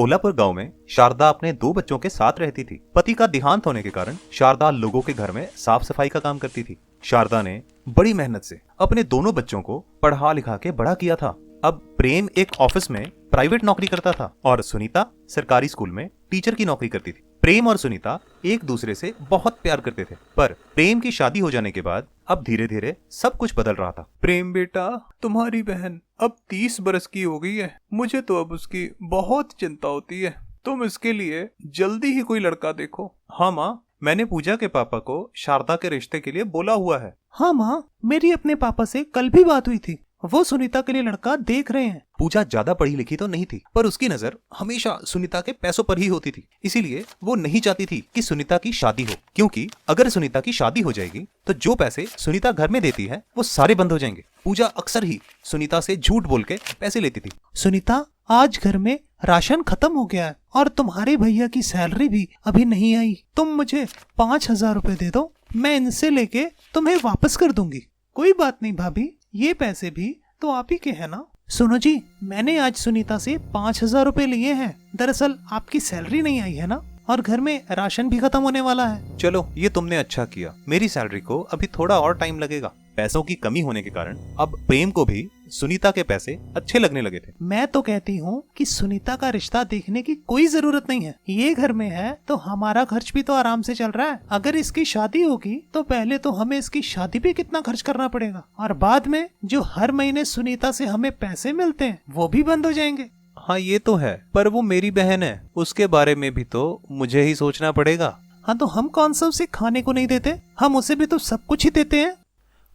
कोल्हापुर गांव में शारदा अपने 2 बच्चों के साथ रहती थी। पति का देहांत होने के कारण शारदा लोगों के घर में साफ सफाई का काम करती थी। शारदा ने बड़ी मेहनत से अपने दोनों बच्चों को पढ़ा लिखा के बड़ा किया था। अब प्रेम एक ऑफिस में प्राइवेट नौकरी करता था और सुनीता सरकारी स्कूल में टीचर की नौकरी करती थी। प्रेम और सुनीता एक दूसरे से बहुत प्यार करते थे, पर प्रेम की शादी हो जाने के बाद अब धीरे धीरे सब कुछ बदल रहा था। प्रेम बेटा, तुम्हारी बहन अब 30 बरस की हो गई है। मुझे तो अब उसकी बहुत चिंता होती है। तुम इसके लिए जल्दी ही कोई लड़का देखो। हाँ माँ, मैंने पूजा के पापा को शारदा के रिश्ते के लिए बोला हुआ है। हाँ माँ, मेरी अपने पापा से कल भी बात हुई थी। वो सुनीता के लिए लड़का देख रहे हैं। पूजा ज्यादा पढ़ी लिखी तो नहीं थी, पर उसकी नजर हमेशा सुनीता के पैसों पर ही होती थी। इसीलिए वो नहीं चाहती थी कि सुनीता की शादी हो, क्योंकि अगर सुनीता की शादी हो जाएगी तो जो पैसे सुनीता घर में देती है वो सारे बंद हो जाएंगे। पूजा अक्सर ही सुनीता से झूठ बोल के पैसे लेती थी। सुनीता, आज घर में राशन खत्म हो गया है और तुम्हारे भैया की सैलरी भी अभी नहीं आई। तुम मुझे 5,000 रुपए दे दो, मैं इनसे लेके तुम्हें वापस कर दूंगी। कोई बात नहीं भाभी, ये पैसे भी तो आप ही के हैं ना। सुनो जी, मैंने आज सुनीता से 5,000 रुपए लिए हैं। दरअसल आपकी सैलरी नहीं आई है ना, और घर में राशन भी खत्म होने वाला है। चलो, ये तुमने अच्छा किया। मेरी सैलरी को अभी थोड़ा और टाइम लगेगा। पैसों की कमी होने के कारण अब प्रेम को भी सुनीता के पैसे अच्छे लगने लगे थे। मैं तो कहती हूँ कि सुनीता का रिश्ता देखने की कोई जरूरत नहीं है। ये घर में है तो हमारा खर्च भी तो आराम से चल रहा है। अगर इसकी शादी होगी तो पहले तो हमें इसकी शादी पे कितना खर्च करना पड़ेगा, और बाद में जो हर महीने सुनीता से हमें पैसे मिलते हैं वो भी बंद हो जाएंगे। हाँ ये तो है, पर वो मेरी बहन है, उसके बारे में भी तो मुझे ही सोचना पड़ेगा। हाँ तो हम कौन सा उसे खाने को नहीं देते? हम उसे भी तो सब कुछ ही देते हैं।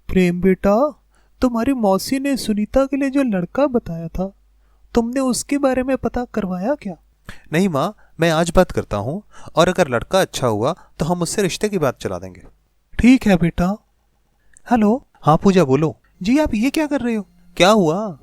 प्रेम बेटा, तुम्हारी मौसी ने सुनीता के लिए जो लड़का बताया था, तुमने उसके बारे में पता करवाया क्या? नहीं माँ, मैं आज बात करता हूँ, और अगर लड़का अच्छा हुआ तो हम उससे रिश्ते की बात चला देंगे। ठीक है बेटा। हेलो। हाँ पूजा, बोलो। जी, आप ये क्या कर रहे हो? क्या हुआ?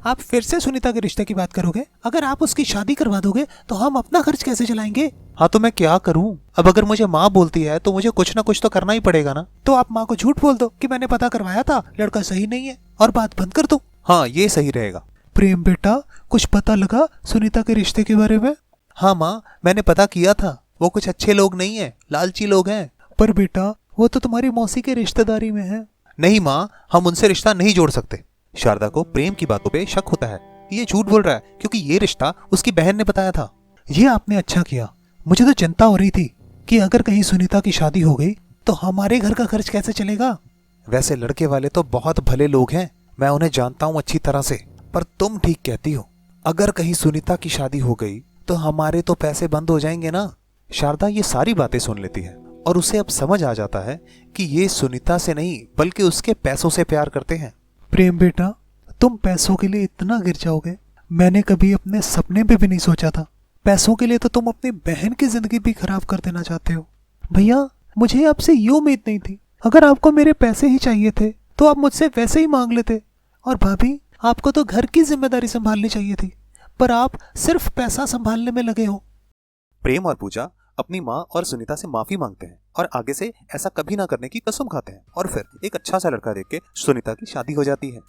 आप फिर से सुनीता के रिश्ते की बात करोगे? अगर आप उसकी शादी करवा दोगे तो हम अपना खर्च कैसे चलाएंगे? हाँ तो मैं क्या करूँ? अब अगर मुझे माँ बोलती है तो मुझे कुछ ना कुछ तो करना ही पड़ेगा ना। तो आप माँ को झूठ बोल दो कि मैंने पता करवाया था, लड़का सही नहीं है, और बात बंद कर दो। हाँ, ये सही रहेगा। प्रेम बेटा, कुछ पता लगा सुनीता के रिश्ते के बारे में? हाँ माँ, मैंने पता किया था। वो कुछ अच्छे लोग नहीं है, लालची लोग हैं। पर बेटा, वो तो तुम्हारी मौसी के रिश्तेदारी में है। नहीं माँ, हम उनसे रिश्ता नहीं जोड़ सकते। शारदा को प्रेम की बातों पे शक होता है। ये झूठ बोल रहा है क्योंकि ये रिश्ता उसकी बहन ने बताया था। ये आपने अच्छा किया। मुझे तो चिंता हो रही थी कि अगर कहीं सुनीता की शादी हो गई तो हमारे घर का खर्च कैसे चलेगा। वैसे लड़के वाले तो बहुत भले लोग हैं, मैं उन्हें जानता हूँ अच्छी तरह से। पर तुम ठीक कहती हो, अगर कहीं सुनीता की शादी हो गई तो हमारे तो पैसे बंद हो जाएंगे ना। शारदा ये सारी बातें सुन लेती है और उसे अब समझ आ जाता है कि ये सुनीता से नहीं बल्कि उसके पैसों से प्यार करते हैं। प्रेम बेटा, तुम पैसों के लिए इतना गिर जाओगे, मैंने कभी अपने सपने में भी नहीं सोचा था। पैसों के लिए तो तुम अपनी बहन की जिंदगी भी खराब कर देना चाहते हो। भैया, मुझे आपसे ये उम्मीद नहीं थी। अगर आपको मेरे पैसे ही चाहिए थे तो आप मुझसे वैसे ही मांग लेते। और भाभी, आपको तो घर की जिम्मेदारी संभालनी चाहिए थी, पर आप सिर्फ पैसा संभालने में लगे हो। प्रेम और पूजा अपनी माँ और सुनीता से माफी मांगते हैं और आगे से ऐसा कभी ना करने की कसम खाते हैं, और फिर एक अच्छा सा लड़का देख के सुनीता की शादी हो जाती है।